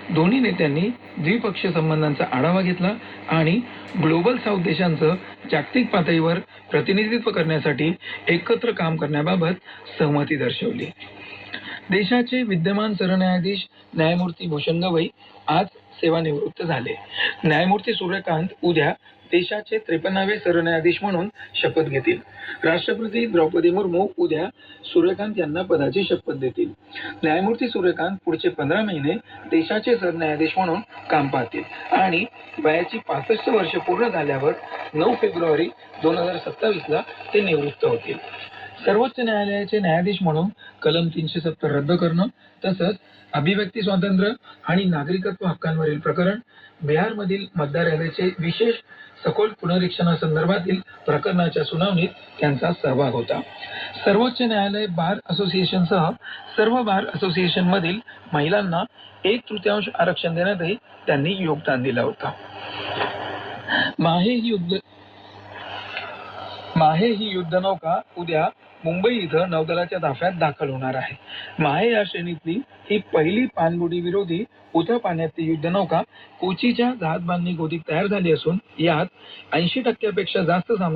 दोन्ही नेत्यांनी द्विपक्षीय संबंधांचा आढावा घेतला आणि ग्लोबल साऊथ देशांचं जागतिक पातळीवर प्रतिनिधित्व करण्यासाठी एकत्र काम करण्याबाबत सहमती दर्शवली. देशाचे विद्यमान सरन्यायाधीश न्यायमूर्ती भूषण गवई आज सेवानिवृत्त झाले. न्यायमूर्ती सूर्यकांत उद्या देशाचे 53वे सरन्यायाधीश म्हणून शपथ घेतील. राष्ट्रपती द्रौपदी मुर्मू उद्या सूर्यकांत यांना पदाची शपथ देतील. न्यायमूर्ती सूर्यकांत पुढचे 15 महिने देशाचे सरन्यायाधीश म्हणून काम पाहतील आणि वयाची 65 वर्ष पूर्ण झाल्यावर 9 फेब्रुवारी 2027ला ते निवृत्त होतील. सर्वोच्च न्यायालयाचे न्यायाधीश म्हणून कलम 370 रद्द करणं तसंच अभिव्यक्ती स्वातंत्र्य आणि नागरिकत्व हक्कांवरील प्रकरण, बिहारमधील मतदार यादीचे विशेष सखोल पुनरीक्षणासंदर्भातील प्रकरणाच्या सुनावणीत त्यांचा सहभाग होता. सर्वोच्च न्यायालय बार असोसिएशनसह सर्व बार असोसिएशनमधील महिलांना 1/3 आरक्षण देण्यातही त्यांनी योगदान दिलं होतं. माहे ही युद्धनौका उद्या मुंबई इथं नौदलाच्या ताफ्यात दाखल होणार आहे. माहे या श्रेणीतली ही पहिली पाणबुडी विरोधी उथळ पाण्यातली युद्धनौका कोचीच्या जहाजबांधणी गोदीत तयार झाली असून यात 80% पेक्षा जास्त सामान